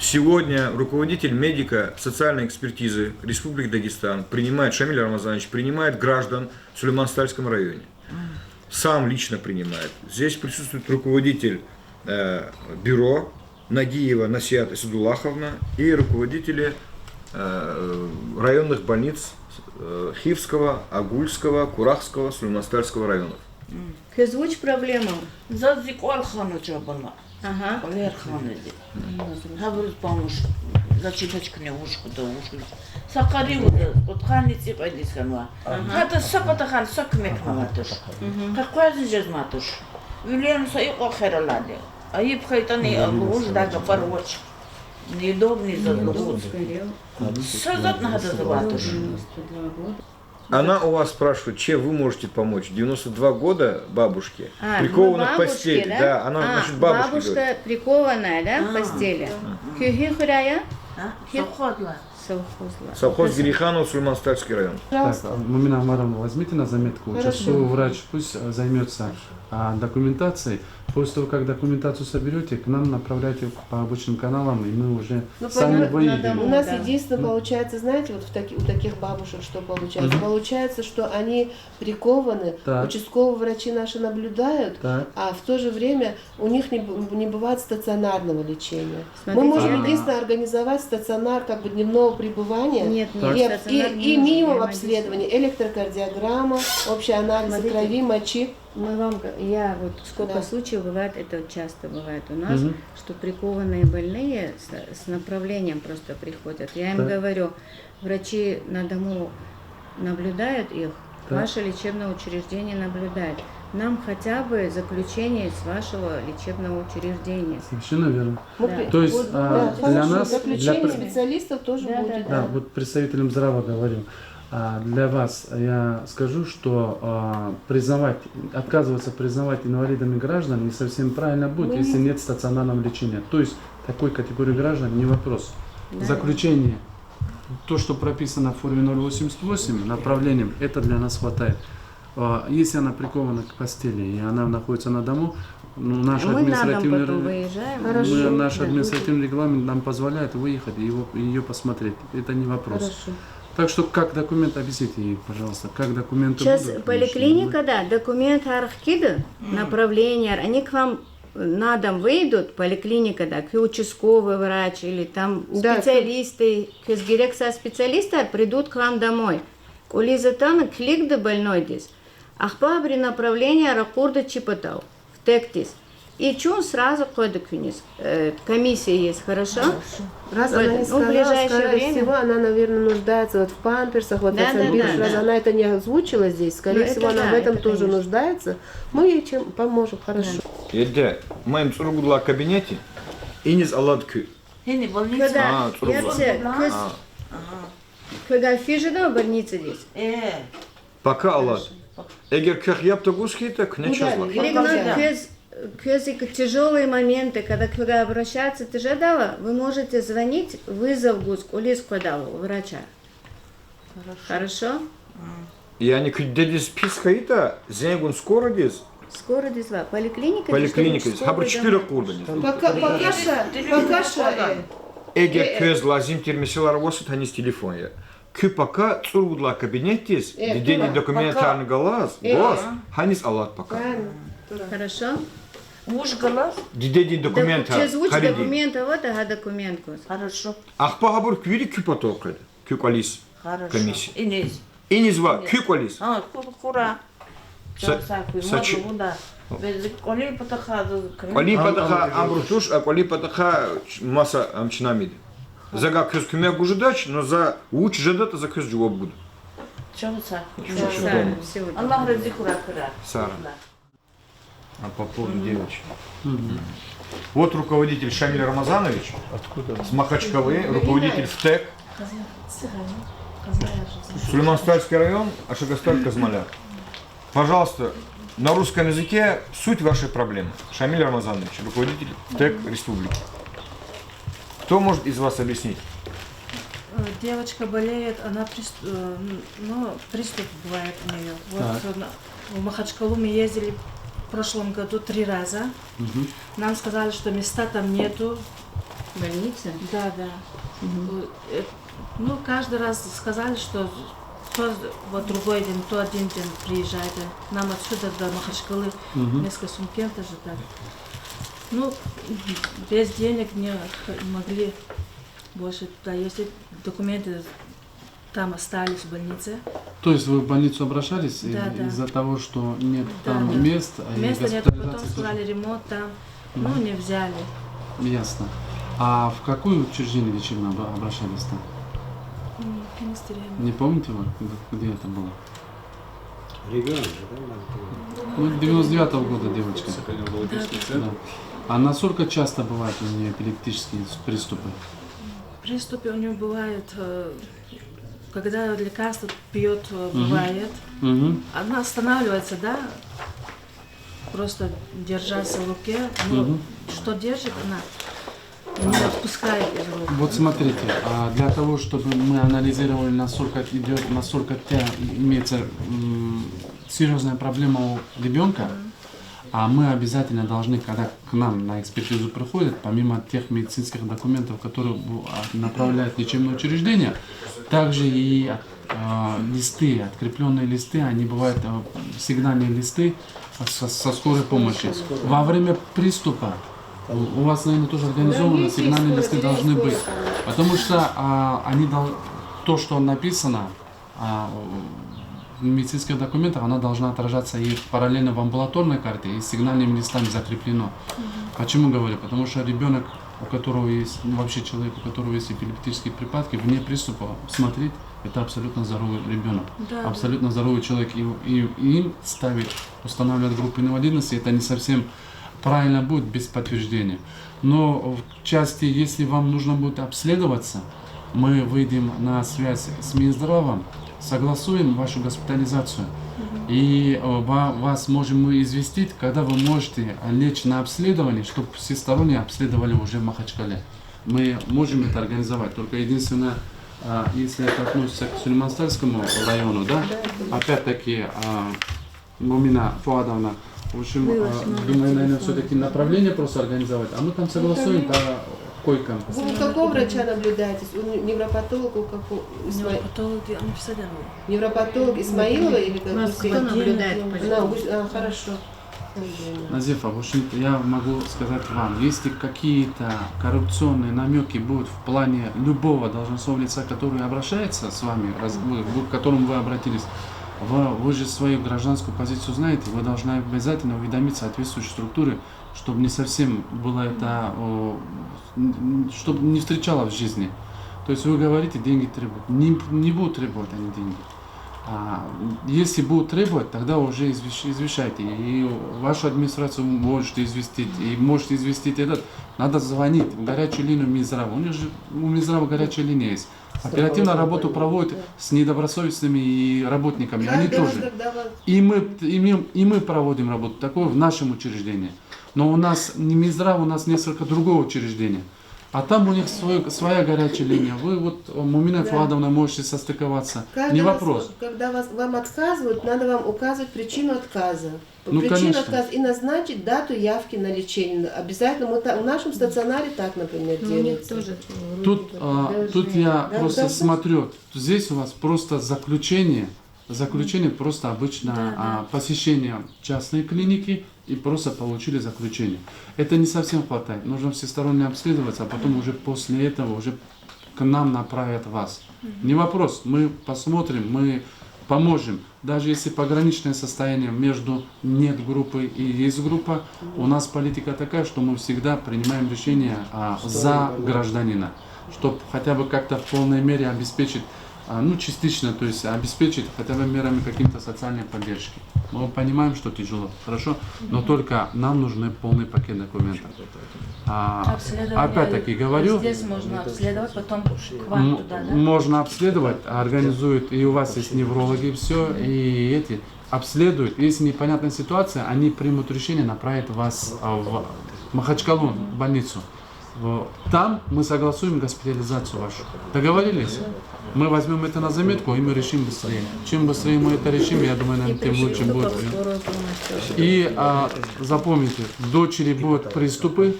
Сегодня руководитель медико-социальной экспертизы Республики Дагестан принимает, Шамиль Рамазанович принимает граждан в Сулейман-Стальском районе. Сам лично принимает. Здесь присутствует руководитель бюро Нагиева Насиат Исадуллаховна и руководители районных больниц Хивского, Агульского, Курахского, Сулейман-Стальского районов. Köz проблема? Задик Орхану Джабала. Ага. Верханыди. Хабрус помощь. Зачиточка не ушку да ушку. Сакариву вот ханицы пойдисканва. Хата сапатахан сакмекнаватуш. Какой зажматуш. Вилен сай охераладе. Аиб хайтани алуш дага парвоч. Неудобный задлуд. Сазат надо заватуш. Она у вас спрашивает, чем вы можете помочь? 92 года бабушке, прикована к постели. Да, она, значит, бабушке бабушка говорит. прикованная, да, к постели. Кюхи хурая? Совхоз Гириханов, Сулейман-Стальский район. Так, Мумина Амаровна, возьмите на заметку. Участковый врач пусть займется документацией. После того, как документацию соберете, к нам направляйте по обычным каналам, и мы уже сами выявим. У нас единственное получается, знаете, вот у таких бабушек что получается? Получается, что они прикованы, участковые врачи наши наблюдают, а в то же время у них не бывает стационарного лечения. Мы можем единственное организовать стационар как бы дневного пребывания и минимум обследования, электрокардиограмма, общий анализ крови, мочи. Я вот сколько случаев бывает, это часто бывает у нас, что прикованные больные с направлением просто приходят. Я им говорю, врачи на дому наблюдают их, ваше лечебное учреждение наблюдает. Нам хотя бы заключение из вашего лечебного учреждения. Совершенно верно. Да. То есть для нас, заключение специалистов тоже будет. Да, вот представителям здраво говорю. Для вас я скажу, что отказываться признавать инвалидами граждан не совсем правильно будет, если нет стационарного лечения. То есть такой категории граждан не вопрос. Да. Заключение, то, что прописано в форме 088 направлением, это для нас хватает. Если она прикована к постели и она находится на дому, наш административный регламент нам позволяет выехать и ее посмотреть. Это не вопрос. Хорошо. Так что как документ, объясните ей, пожалуйста, как документы сейчас будут? Поликлиника, да, документ архкида, направление, они к вам на дом выйдут, поликлиника, да, к участковый врач или там специалисты, к дирекция специалиста придут к вам домой. Улизатан клик до больной здесь. Ахпа при направлении ракурда чипотал, в тектис. И чун сразу ходит вниз. Комиссия есть, хорошо? Раз она не сказала, скорее всего, она, наверное, нуждается вот в памперсах, вот раз она это не озвучила здесь, скорее всего, она в этом тоже нуждается. Мы ей чем поможем, хорошо. Едде, в моем цургудла кабинете иниз аладку. Когда фижена больница здесь. Пока алад. Эгер ках ябта гускита, кнечазла. Тяжелые моменты, когда к вам обращаться, ты же дала, вы можете звонить, вызов гуск, улиску дала, врача. Хорошо? Я не кидедис писхаита, зенгун скоро дис. Скоро дис ва. Поликлиника? Поликлиника дис. Хабр 4 курда дис. Пока Эгер көз лазим термесилар восит ханис телефон я. Кü пока цургудла кабинет дис, дидени документарный галаз, гос, ханис алат пока. Хорошо? Муж глаз? Дидени документа. Через уч документа, вот ага документ. Хорошо. Ахпа хабр кюри кü потокред. Кü колис. Комиссия. Инез. Инез ва кü колис. Кура. Коли патаха амбрутуш, а коли патаха маса амчинамид. Зага көз кюме гуждач, но за уч жадата за көз жуап буду. Чего са? Аллах ради кура кура. Сара. А по поводу девочки. Вот руководитель Шамиль Рамазанович. Откуда? С Махачкалы, руководитель ВТЭК. Сулейман-Стальский район, Ашагасталь, Казмаля. Пожалуйста, на русском языке суть вашей проблемы. Шамиль Рамазанович, руководитель ВТЭК Республики. Кто может из вас объяснить? Девочка болеет, она приступ бывает у нее. Вот в Махачкалу мы ездили в прошлом году 3 раза. Нам сказали, что места там нету. Больница? Да. Ну, каждый раз сказали, что то вот другой день, то один день приезжайте. Нам отсюда до Махачкалы несколько Шымкент же так. Ну, без денег не могли больше туда ездить. Документы там остались в больнице. То есть вы в больницу обращались Да. из-за того, что нет там мест? Места нет, потом сказали ремонт там, ну не взяли. Ясно. А в какое учреждение лечебное обращались-то? Не помните вы, где это было? Регион же, да? Ну, 99-го года девочка. Да. А насколько часто бывают у нее эпилептические приступы? Приступы у нее бывают, когда лекарство пьет, бывает. Она останавливается, да, просто держаться в руке. Но что держит она? Не отпускает из рук. Вот смотрите, для того, чтобы мы анализировали, насколько имеется серьезная проблема у ребенка, мы обязательно должны, когда к нам на экспертизу приходят, помимо тех медицинских документов, которые направляют в лечебное учреждение, также и листы, открепленные листы, они бывают сигнальные листы со скорой помощи. Во время приступа у вас, наверное, тоже организованы сигнальные листы должны быть, потому что то, что написано в медицинских документах, она должна отражаться и параллельно в амбулаторной карте, и сигнальными листами закреплено. Почему говорю? Потому что ребенок, у которого есть, вообще человек, у которого есть эпилептические припадки, вне приступа смотреть, это абсолютно здоровый ребенок, абсолютно здоровый человек, и им устанавливать группу инвалидности, это не совсем правильно будет без подтверждения. Но в части, если вам нужно будет обследоваться, мы выйдем на связь с Минздравом, согласуем вашу госпитализацию и вас можем мы известить, когда вы можете лечь на обследование, чтобы всесторонне обследовали уже в Махачкале. Мы можем это организовать, только единственное, если это относится к Сулейман-Стальскому району, да, опять-таки, Мумина Фуадовна, в общем, думаю, наверное, все-таки направление просто организовать, а мы там согласуем по койкам. Вы у какого врача наблюдаетесь? У невропатолога, у какого? Невропатологи, они все давно. Невропатолог Исмаилова или как? У нас кто наблюдает? Хорошо. Назифа, в общем, я могу сказать вам, если какие-то коррупционные намеки будут в плане любого должностного лица, который обращается с вами, к которому вы обратились, вы же свою гражданскую позицию знаете, вы должны обязательно уведомить соответствующие структуры, чтобы не совсем было это, чтобы не встречало в жизни. То есть вы говорите, деньги требуют. Не будут требовать они деньги. Если будут требовать, тогда уже извещайте. И вашу администрацию можете известить. И можете известить этот. Надо звонить в горячую линию Минздрава. У Минздрава горячая линия есть. Оперативно работу проводят с недобросовестными работниками. Они тоже. И мы проводим работу такое в нашем учреждении. Но у нас не Минздрав, у нас несколько другого учреждения. А там у них своя горячая линия. Вы вот, Мумина Фуадовна, можете состыковаться. Не вопрос. Когда вам отказывают, надо вам указывать причину отказа. Конечно. Отказа и назначить дату явки на лечение. Обязательно. В нашем стационаре так, например, делается. Тут я просто смотрю. Здесь у вас просто заключение просто обычно посещение частной клиники и просто получили заключение. Это не совсем хватает. Нужно всесторонне обследоваться, а потом уже после этого уже к нам направят вас. Не вопрос, мы посмотрим, мы поможем. Даже если пограничное состояние между нет группы и есть группа, у нас политика такая, что мы всегда принимаем решение за гражданина, чтобы хотя бы как-то в полной мере обеспечить, частично, то есть обеспечить хотя бы мерами каким-то социальной поддержки. Мы понимаем, что тяжело, хорошо, но только нам нужны полный пакет документов. Опять-таки говорю, здесь можно обследовать, потом к вам туда, да? Можно обследовать, организуют, и у вас есть неврологи, все, и эти обследуют. Если непонятная ситуация, они примут решение, направят вас в Махачкалу, в больницу. Там мы согласуем госпитализацию вашу. Договорились? Мы возьмем это на заметку, и мы решим быстрее. Чем быстрее мы это решим, я думаю, нам тем лучше будет. И запомните, дочери будут приступы,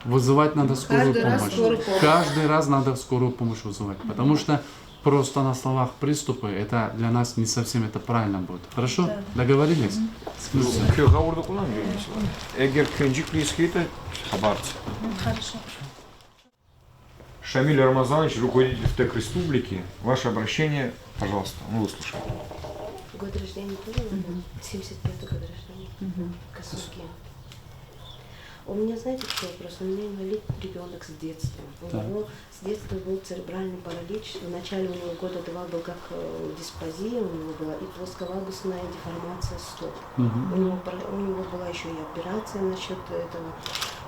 вызывать надо скорую помощь. Каждый раз надо скорую помощь вызывать, потому что просто на словах приступы, это для нас не совсем это правильно будет. Хорошо? Договорились? Күйеуге кунан келмейсіз. Егер көнжік плескейді, хабарцы. Хорошо. Шамиль Рамазанович, руководитель ВТЭК Республики, ваше обращение, пожалуйста, мы выслушаем. Год рождения тоже надо? 75-й год рождения. Косунки. У меня, знаете, какой вопрос? У меня инвалид ребенок с детства. У него с детства был церебральный паралич. Вначале у него года 2 был как дисплазия, у него была и плосковалгусная деформация стоп. У него была еще и операция насчет этого.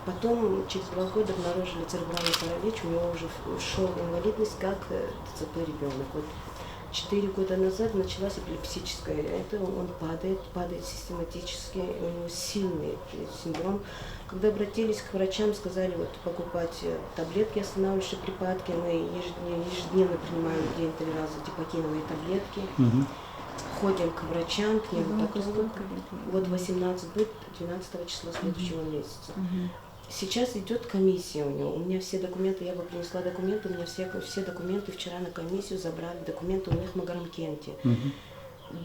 Потом через 2 года обнаружили церебральный паралич, у него уже шел инвалидность как ДЦП ребенок. Вот 4 года назад началась эпилептическая, это он падает систематически, у него сильный синдром. Когда обратились к врачам, сказали вот покупать таблетки, останавливающие припадки, мы ежедневно принимаем в день 3 раза дипокиновые таблетки. Ходим к врачам, к невропатологу. Вот 18 будет, 12 числа следующего месяца. Сейчас идет комиссия у него. У меня все документы, я бы принесла документы, у меня все документы вчера на комиссию забрали, документы у них в Магарамкенте.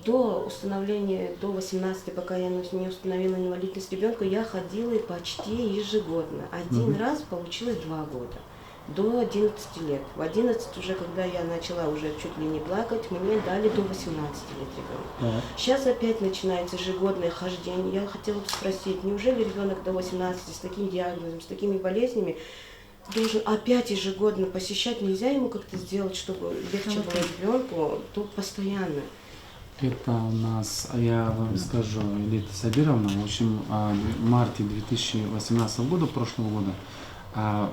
До установления, до 18, пока я не установила инвалидность ребенка, я ходила почти ежегодно. Один раз получилось 2 года. До 11 лет. В 11 уже, когда я начала уже чуть ли не плакать, мне дали до 18 лет ребенка. Сейчас опять начинается ежегодное хождение. Я хотела бы спросить, неужели ребенок до 18 с таким диагнозом, с такими болезнями должен опять ежегодно посещать? Нельзя ему как-то сделать, чтобы легче было ребенку, то постоянно. Это у нас, я вам скажу, Элита Сабировна, в общем, в марте 2018 года, прошлого года,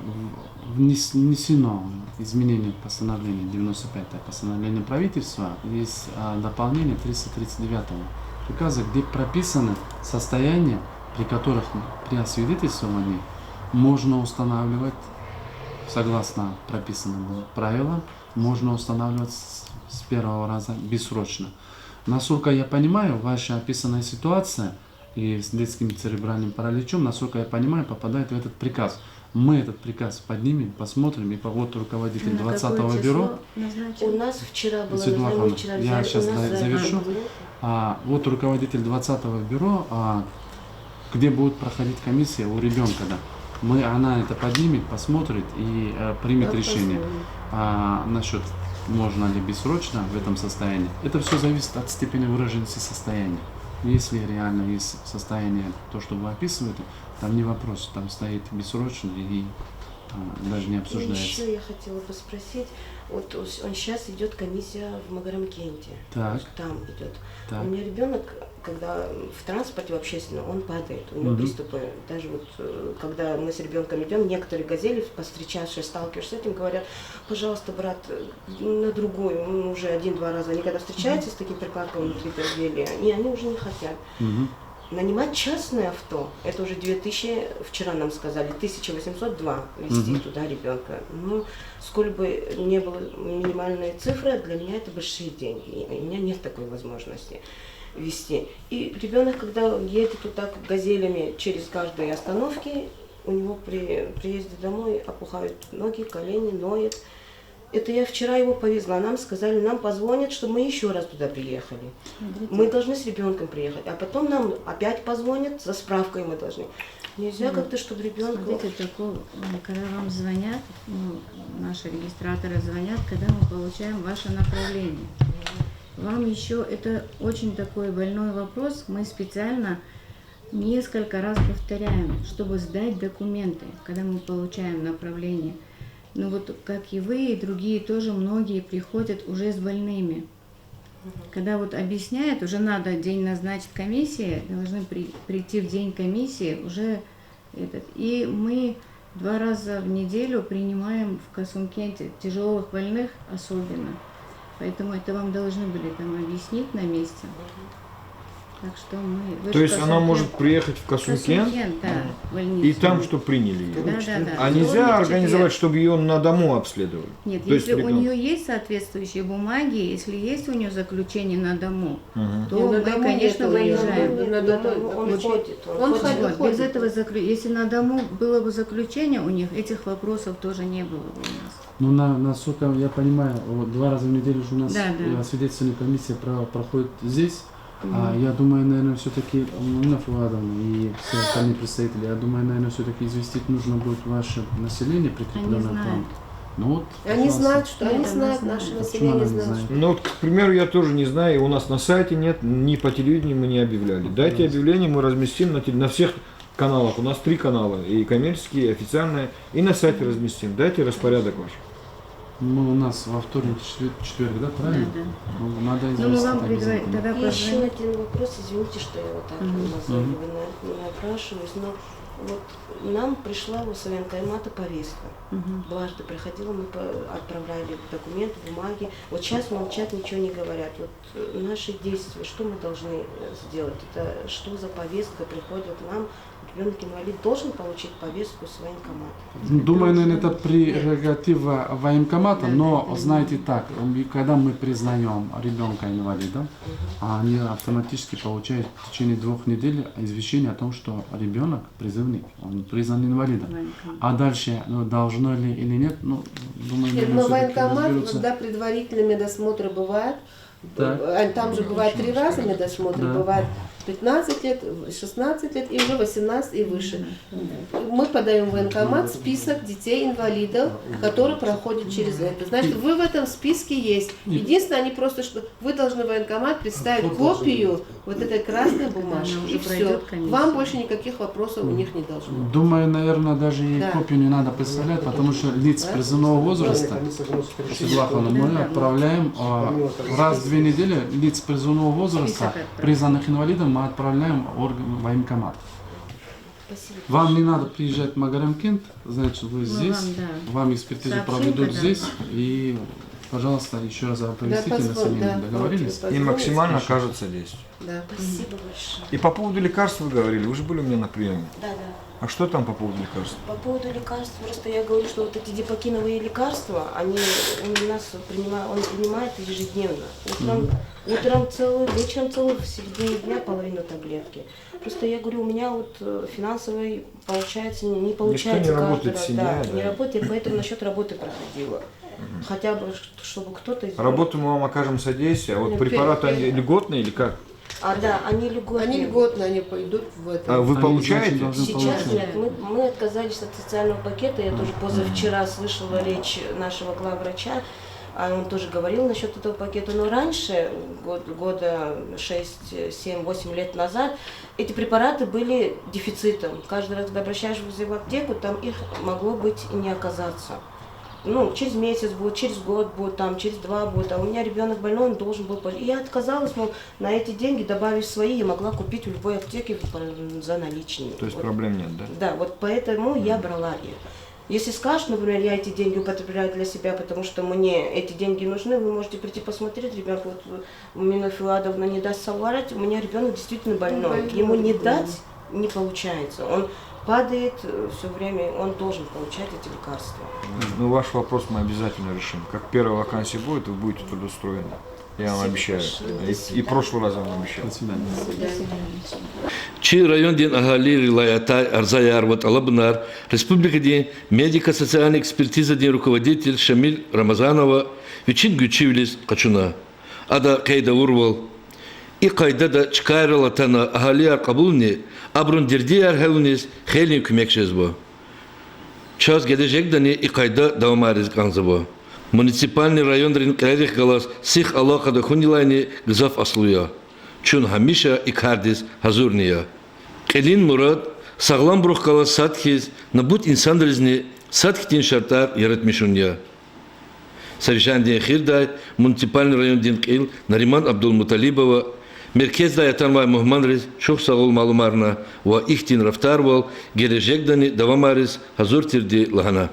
внесено изменение постановления 95-е постановление правительства, есть дополнение 339-го приказа, где прописаны состояния, при которых при освидетельствовании можно устанавливать, согласно прописанным правилам, можно устанавливать с первого раза бессрочно. Насколько я понимаю, ваша описанная ситуация и с детским церебральным параличом, насколько я понимаю, попадает в этот приказ. Мы этот приказ поднимем, посмотрим, и вот руководитель 20-го бюро. У нас вчера было, я сейчас завершу. Вот руководитель 20-го бюро, где будет проходить комиссия у ребенка. Да. Она это поднимет, посмотрит и примет решение насчет, можно ли бессрочно в этом состоянии. Это все зависит от степени выраженности состояния. Если реально есть состояние, то, что вы описываете, там не вопрос, там стоит бессрочно и даже не обсуждается. И еще я хотела бы спросить, вот он сейчас идет комиссия в Магарамкенте, так. Там идет. Так. У меня ребенок, когда в транспорте в общественном, он падает, у него приступы. Даже вот когда мы с ребенком идем, некоторые газели, повстречавшие, сталкиваешься с этим, говорят: пожалуйста, брат, на другую. Он уже 1-2 раза, они когда встречаются с таким прикладком внутри газели, они уже не хотят. Нанимать частное авто, это уже 2000, вчера нам сказали, 1802 везти туда ребенка. Ну, сколь бы не было минимальной цифры, для меня это большие деньги. У меня нет такой возможности везти. И ребенок, когда едет вот так газелями через каждые остановки, у него при приезде домой опухают ноги, колени, ноет. Это я вчера его повезла, нам сказали, нам позвонят, чтобы мы еще раз туда приехали. Мы должны с ребенком приехать, а потом нам опять позвонят, за справкой мы должны. Нельзя как-то, чтобы ребенку... Смотрите, когда вам звонят, наши регистраторы звонят, когда мы получаем ваше направление. Вам еще, это очень такой больной вопрос, мы специально несколько раз повторяем, чтобы сдать документы, когда мы получаем направление. Но вот как и вы, и другие тоже, многие приходят уже с больными. Когда вот объясняют, уже надо день назначить комиссии, должны прийти в день комиссии уже этот. И мы 2 раза в неделю принимаем в Касумкенте тяжелых больных особенно. Поэтому это вам должны были там объяснить на месте. Так что мы... То есть она может приехать в Касумкент, Да, в больницу. и там, что приняли ее. Да. А нельзя организовать, чтобы ее на дому обследовали? Нет, То есть если у ребенок- нее есть соответствующие бумаги, если есть у нее заключение на дому, то Не, на мы, дому конечно, нету, выезжаем. на дому Он очень- ходит. Он ходит. ходит. Вот, без этого если на дому было бы заключение у них, этих вопросов тоже не было бы у нас. Ну, насколько я понимаю, вот 2 раза в неделю же у нас Да. свидетельная комиссия проходит здесь. Я думаю, наверное, все-таки Нина Фуадовна и все остальные представители, я думаю, наверное, все-таки известить нужно будет ваше население прикрепленное знают. там. Ну вот, Они пожалуйста. знают, что Нет, они она знают, знает. наше Почему население она не знает. знает? Ну вот, к примеру, я тоже не знаю, и у нас на сайте нет, ни по телевидению мы не объявляли. Дайте объявление, мы разместим на всех каналах. У нас 3 канала, и коммерческие, и официальные, и на сайте разместим. Дайте распорядок ваш. Ну, у нас во вторник, четверг, да, правильно? Да. Ну, надо Ну, мы известить вам обязательно. тогда И еще позвоним. один вопрос, извините, что я вот так напрашиваюсь, но вот нам пришла с военкомата повестка. Дважды приходила, мы отправляли документы, бумаги. Вот сейчас молчат, ничего не говорят. Вот наши действия, что мы должны сделать? Это что за повестка приходит нам? Ребенок-инвалид должен получить повестку с военкомата. Думаю, наверное, это прерогатива военкомата, но знаете так, когда мы признаем ребенка инвалидом, они автоматически получают в течение 2 недель извещение о том, что ребенок призывник, он признан инвалидом. А дальше, должно ли или нет, думаю, Нет, наверное, но всё-таки военкомат, разберутся. когда предварительные медосмотры бывают, Так. там же бывает 3 раза медосмотры, Да. бывает 15 лет, 16 лет и уже 18 и выше. Мы подаем в военкомат список детей-инвалидов, которые проходят через это. Значит, вы в этом списке есть. Единственное, они просто, что вы должны в военкомат представить копию вот этой красной бумажки. Она И уже все. пройдет, конечно. Вам больше никаких вопросов у них не должно быть. Думаю, наверное, даже и Да. копию не надо представлять, потому что лиц призывного возраста, Светлана, мы отправляем раз в 2 недели лиц призывного возраста, признанных инвалидом, мы отправляем в военкомат. Спасибо. Вам не надо приезжать в Магарамкент, значит, вы здесь, вам экспертизу Сообщим, проведут когда. здесь, и, пожалуйста, еще раз оповестите население, договорились? И максимально окажется действие. Да. Спасибо большое. И по поводу лекарств вы говорили, вы же были у меня на приеме. Да. А что там по поводу лекарств? По поводу лекарств, просто я говорю, что вот эти дипокиновые лекарства, они у нас он принимает ежедневно. Утром целую, вечером целую, в середине дня половину таблетки. Просто я говорю, у меня вот финансовый, получается, не получается. Никто не работает каждый в раз. семье, Да, да. не работает, поэтому насчет работы проходила. Хотя бы, чтобы кто-то... Работу мы вам окажем содействие, а вот Ну, препараты они льготные или как? Да, они льготные. Они льготно, они пойдут в это. А вы Они, получаете? значит, должны Сейчас получать. нет, мы отказались от социального пакета. Я тоже позавчера слышала речь нашего главврача, он тоже говорил насчет этого пакета. Но раньше, года 6, 7, 8 лет назад, эти препараты были дефицитом. Каждый раз, когда обращаешься в аптеку, там их могло быть и не оказаться. Через месяц будет, через год будет, через 2 будет, а у меня ребенок больной, он должен был... И я отказалась, на эти деньги, добавив свои, я могла купить в любой аптеке за наличные. То есть проблем нет, да? Да, вот поэтому я брала их. Если скажешь, например, я эти деньги употребляю для себя, потому что мне эти деньги нужны, вы можете прийти посмотреть, ребенок, вот Нина Фуадовна не даст соврать, у меня ребенок действительно больной. Ему не дать не получается. Он падает все время, он должен получать эти лекарства. Ну, ваш вопрос мы обязательно решим. Как первая вакансия будет, вы будете трудоустроены. Я вам обещаю. И прошлый раз я вам обещал. До свидания. Чи район ден агали рилаятай Арзаяр вот Алабнар, республика ден медико-социальная экспертиза ден руководитель Шамиль Рамазанова, Вичин Гючивлис Качуна, Ада Кайда Урвал, и Кайда да Чкайрала Тана Агалия Кабулни, Абрун Дирдияр Хелунис, Хелин Кумекшезбо. Час Гедежекдани и Кайда Даумарис Ганзабо. Муниципальный район Ринкарих Галас Сих Аллаха да Хунилайни Гзав Аслуя. Чун Хамиша и Кардис Хазурния. Келин Мурат сағлам бұрыққала садхиз набут инсан різіне садхитин шартар яратмишунья. Савишан ден Хирдай, муниципальный район ден Кил, Нариман Абдулмуталибова, Меркезда Ятанвай Мухманриз, Шух Сағул Малумарна, Ва Ихтин Рафтарвал, Гережегдани Давамарис, Хазур Тирди Лахана.